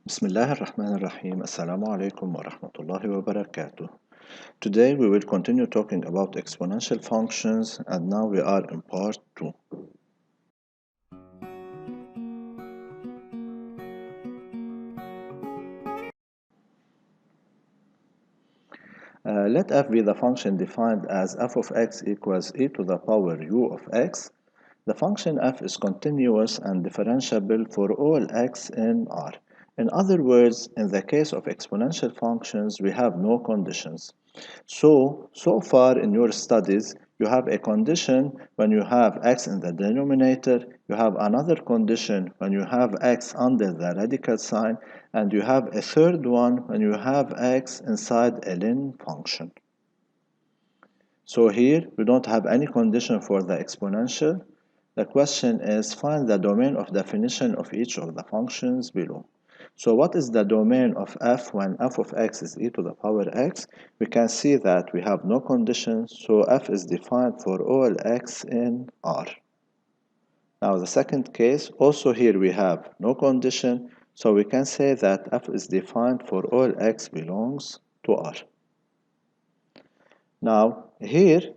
Bismillah ar-Rahman ar-Rahim. Assalamu alaikum wa rahmatullahi wa barakatuh. Today we will continue talking about exponential functions, and now we are in part 2. Let f be the function defined as f of x equals e to the power u of x. The function f is continuous and differentiable for all x in R. In other words, in the case of exponential functions, we have no conditions. So far in your studies, you have a condition when you have x in the denominator, you have another condition when you have x under the radical sign, and you have a third one when you have x inside a ln function. So here, we don't have any condition for the exponential. The question is, find the domain of definition of each of the functions below. So what is the domain of f when f of x is e to the power x? We can see that we have no conditions, so f is defined for all x in R. Now the second case, also here we have no condition, so we can say that f is defined for all x belongs to R. Now here,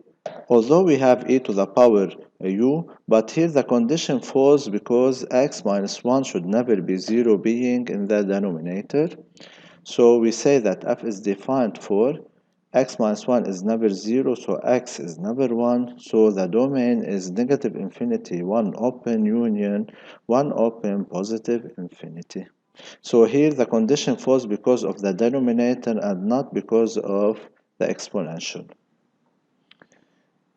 although we have e to the power u, but here the condition falls because x minus 1 should never be 0 being in the denominator. So we say that f is defined for x minus 1 is never 0, so x is never 1, so the domain is negative infinity 1 open union 1 open positive infinity. So here the condition falls because of the denominator and not because of the exponential.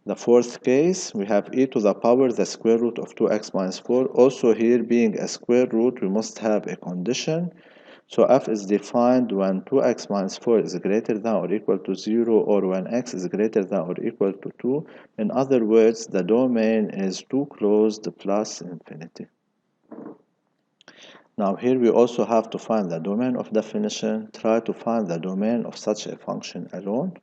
The fourth case, we have e to the power the square root of 2x minus 4. Also here being a square root, we must have a condition. So f is defined when 2x minus 4 is greater than or equal to 0, or when x is greater than or equal to 2. In other words, the domain is 2 closed plus infinity. Now here we also have to find the domain of definition. Try to find the domain of such a function alone.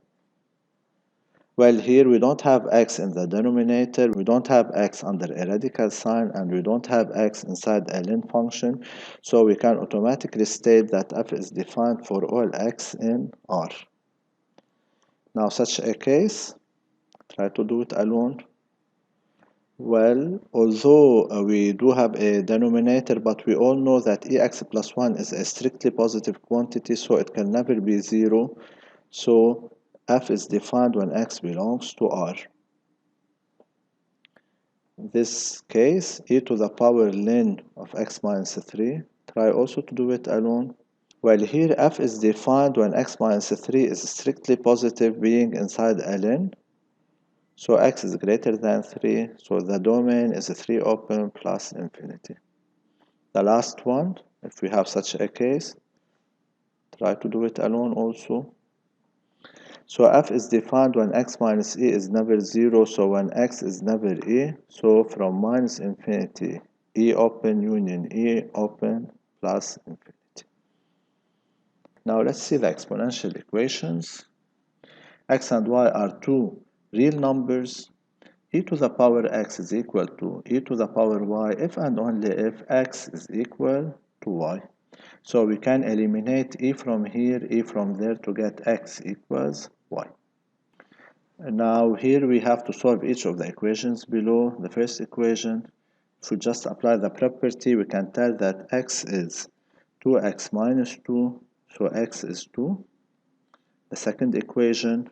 Well, here we don't have x in the denominator, we don't have x under a radical sign, and we don't have x inside a ln function, so we can automatically state that f is defined for all x in R. Now such a case, try to do it alone. Well, although we do have a denominator, but we all know that ex plus 1 is a strictly positive quantity, so it can never be 0. So f is defined when x belongs to R. In this case, e to the power ln of x minus 3. Try also to do it alone. Well, here f is defined when x minus 3 is strictly positive being inside a ln. So x is greater than 3, so the domain is 3 open plus infinity. The last one, if we have such a case, try to do it alone also. So f is defined when x minus e is never 0, so when x is never e, so from minus infinity, e open union e open plus infinity. Now let's see the exponential equations. X and y are two real numbers. E to the power x is equal to e to the power y if and only if x is equal to y. So we can eliminate e from here, e from there to get x equals y. And now here we have to solve each of the equations below. The first equation, if we just apply the property, we can tell that x is 2x minus 2, so x is 2. The second equation,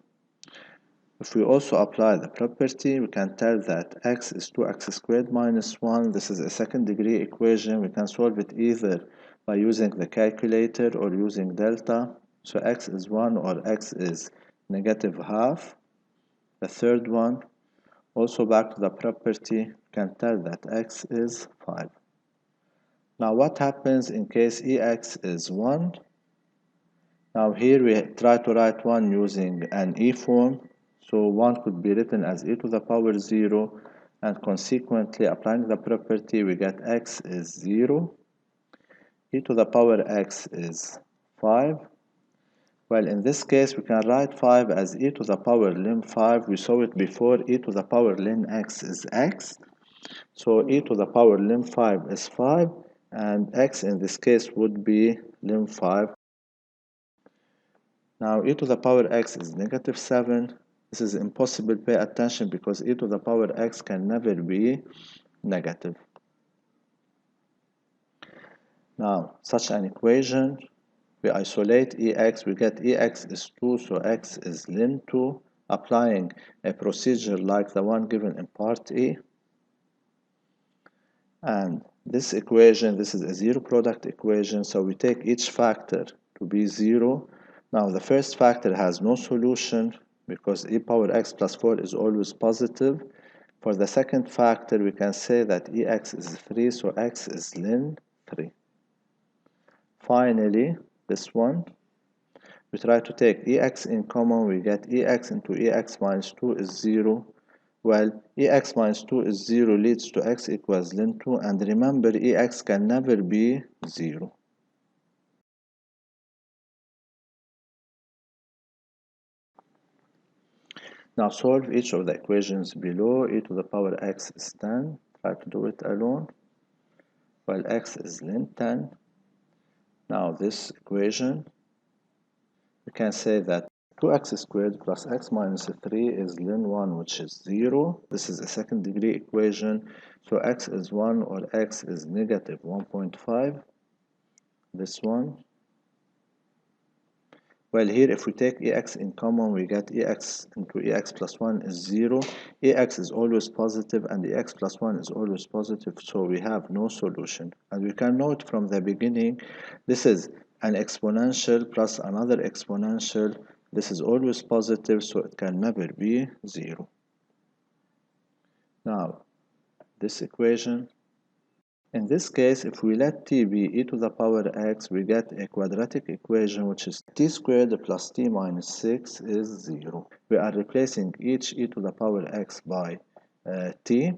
if we also apply the property, we can tell that x is 2x squared minus 1. This is a second degree equation. We can solve it either by using the calculator or using delta. So x is 1 or x is negative half. The third one, also back to the property, we can tell that x is 5. Now what happens in case ex is 1? Now here we try to write 1 using an e form. So 1 could be written as e to the power 0, and consequently applying the property we get x is 0, e to the power x is 5. Well, in this case we can write 5 as e to the power ln 5. We saw it before, e to the power ln x is x. So e to the power ln 5 is 5. and x in this case would be lim 5. Now e to the power x is negative 7. This is impossible, pay attention, because e to the power x can never be negative. Now such an equation, we isolate ex, we get ex is 2, so x is lim 2. Applying a procedure like the one given in part E. And this equation, this is a zero product equation, so we take each factor to be 0. Now the first factor has no solution because e power x plus 4 is always positive. For the second factor, we can say that ex is 3, so x is ln 3. Finally, this one, we try to take ex in common, we get ex into ex minus 2 is 0. Well, ex minus 2 is 0 leads to x equals ln 2, and remember ex can never be 0. Now solve each of the equations below. E to the power x is 10. Try to do it alone. Well, x is ln 10. Now this equation, we can say that 2x squared plus x minus 3 is ln 1, which is 0. This is a second degree equation. So x is 1 or x is negative 1.5. This one. Well, here if we take ex in common, we get ex into ex plus 1 is 0. Ex is always positive and ex plus 1 is always positive, so we have no solution. And we can note from the beginning, this is an exponential plus another exponential. This is always positive, so it can never be 0. Now, this equation, in this case, if we let t be e to the power x, we get a quadratic equation which is t squared plus t minus 6 is 0. We are replacing each e to the power x by t.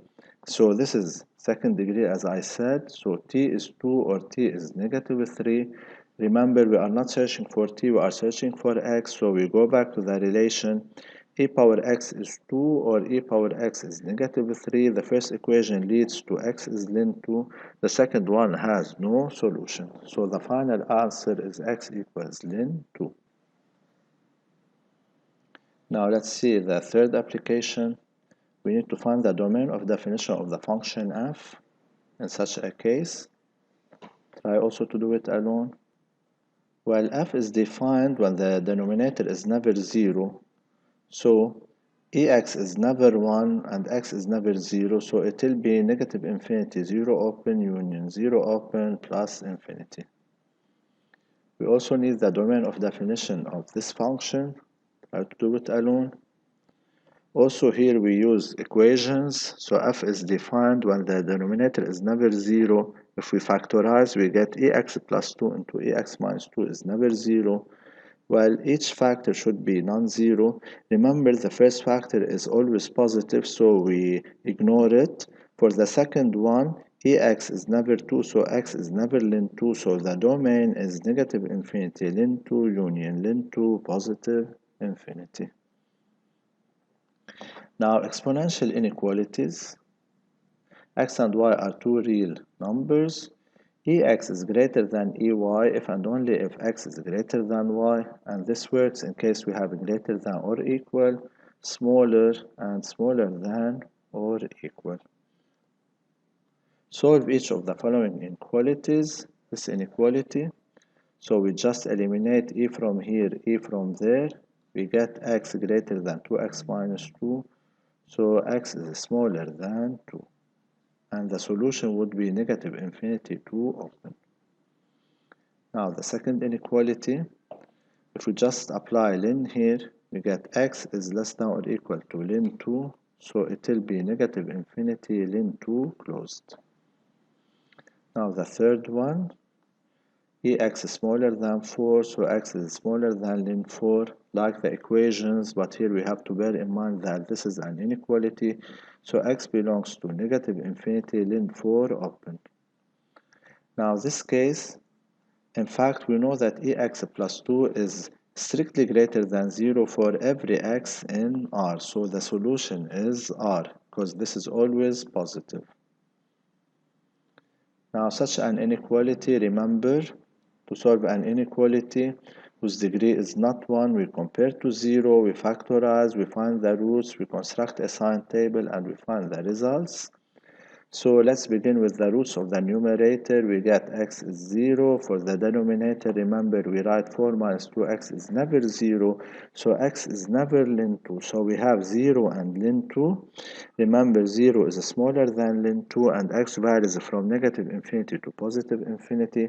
So this is second degree, as I said. So t is 2 or t is negative 3. Remember, we are not searching for t, we are searching for x. So we go back to the relation. E power x is 2 or e power x is negative 3. The first equation leads to x is ln 2. The second one has no solution. So the final answer is x equals ln 2. Now let's see the third application. We need to find the domain of definition of the function f in such a case. Try also to do it alone. Well, f is defined when the denominator is never 0. So ex is never 1 and x is never 0, so it will be negative infinity, 0 open union, 0 open plus infinity. We also need the domain of definition of this function. Try to do it alone. Also here we use equations, so f is defined when the denominator is never 0. If we factorize, we get ex plus 2 into ex minus 2 is never 0. While each factor should be non-zero, remember the first factor is always positive, so we ignore it. For the second one, ex is never 2, so x is never ln 2, so the domain is negative infinity, ln 2 union ln 2 positive infinity. Now exponential inequalities. X and y are two real numbers. Ex is greater than ey if and only if x is greater than y, and this works in case we have greater than or equal, smaller and smaller than or equal. Solve each of the following inequalities. This inequality, so we just eliminate e from here, e from there. We get x greater than 2x minus 2, so x is smaller than 2. And the solution would be negative infinity 2 open. Now the second inequality, if we just apply ln here, we get x is less than or equal to ln 2, so it will be negative infinity ln 2 closed. Now the third one, ex is smaller than 4, so x is smaller than ln 4, like the equations, but here we have to bear in mind that this is an inequality, so x belongs to negative infinity ln 4 open. Now this case, in fact, we know that ex plus 2 is strictly greater than 0 for every x in R. So the solution is R, because this is always positive. Now such an inequality, remember, to solve an inequality whose degree is not 1, we compare to 0, we factorize, we find the roots, we construct a sign table, and we find the results. So let's begin with the roots of the numerator. We get x is 0. For the denominator, remember we write 4 minus 2x is never 0. So x is never ln 2. So we have 0 and ln 2. Remember 0 is smaller than ln 2 and x varies from negative infinity to positive infinity.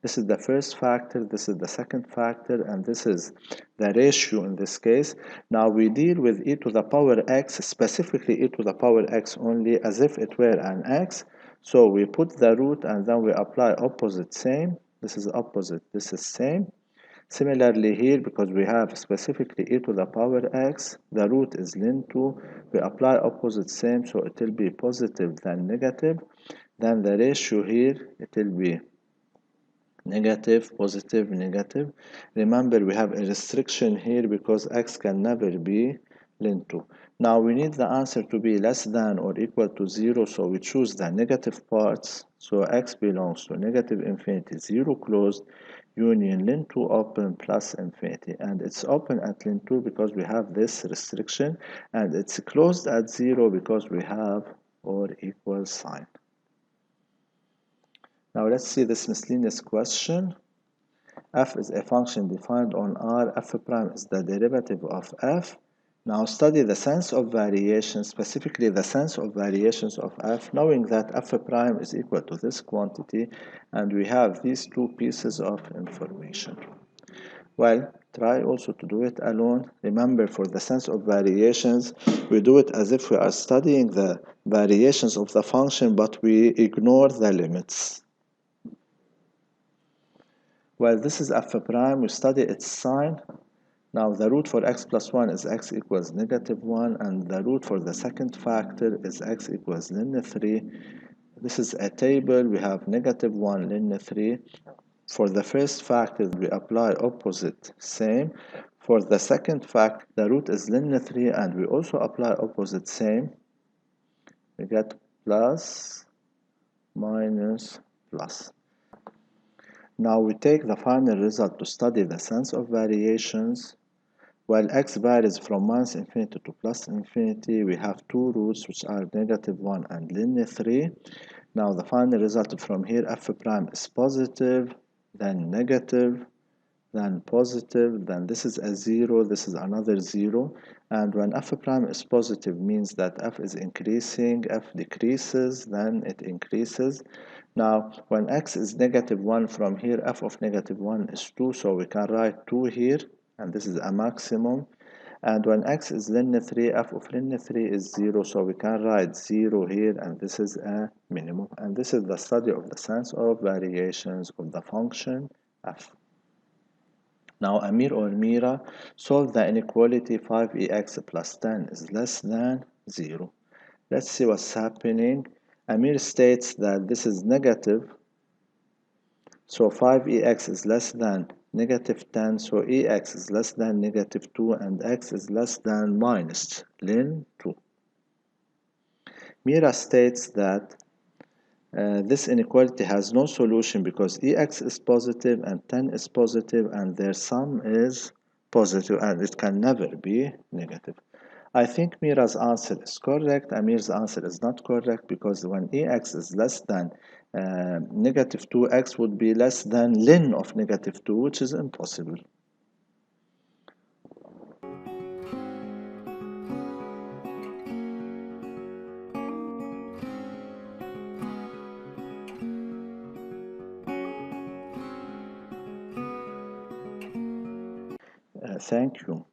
This is the first factor, this is the second factor, and this is the ratio in this case. Now we deal with e to the power x, specifically e to the power x only, as if it were an x. So we put the root and then we apply opposite same. This is opposite, this is same. Similarly here, because we have specifically e to the power x, the root is ln 2, we apply opposite same, so it will be positive than negative. Then the ratio here, it will be negative, positive, negative. Remember we have a restriction here because x can never be ln 2. Now we need the answer to be less than or equal to 0, so we choose the negative parts. So x belongs to negative infinity, 0 closed, union ln 2 open plus infinity. And it's open at ln 2 because we have this restriction, and it's closed at 0 because we have or equal sign. Now let's see this miscellaneous question. F is a function defined on R. F prime is the derivative of F. Now study the sense of variations, specifically the sense of variations of F, knowing that F prime is equal to this quantity, and we have these two pieces of information. Well, try also to do it alone. Remember, for the sense of variations, we do it as if we are studying the variations of the function, but we ignore the limits. Well, this is f prime. We study its sign. Now, the root for x plus 1 is x equals negative 1, and the root for the second factor is x equals ln 3. This is a table. We have negative 1 ln 3. For the first factor, we apply opposite same. For the second factor, the root is ln 3, and we also apply opposite same. We get plus, minus, plus. Now we take the final result to study the sense of variations. While x varies from minus infinity to plus infinity, we have two roots which are negative 1 and ln 3. Now the final result from here, f prime is positive, then negative, then positive, then this is a 0, this is another 0. And when f prime is positive means that f is increasing, f decreases, then it increases. Now, when x is negative 1 from here, f of negative 1 is 2, so we can write 2 here, and this is a maximum. And when x is ln 3, f of ln 3 is 0, so we can write 0 here, and this is a minimum. And this is the study of the sense of variations of the function f. Now, Amir or Mira, solve the inequality 5ex plus 10 is less than 0. Let's see what's happening. Amir states that this is negative, so 5ex is less than negative 10, so ex is less than negative 2, and x is less than minus ln 2. Mira states that this inequality has no solution because ex is positive and 10 is positive, and their sum is positive, and it can never be negative. I think Mira's answer is correct. Amir's answer is not correct because when ex is less than negative 2x would be less than ln of negative 2, which is impossible. Thank you.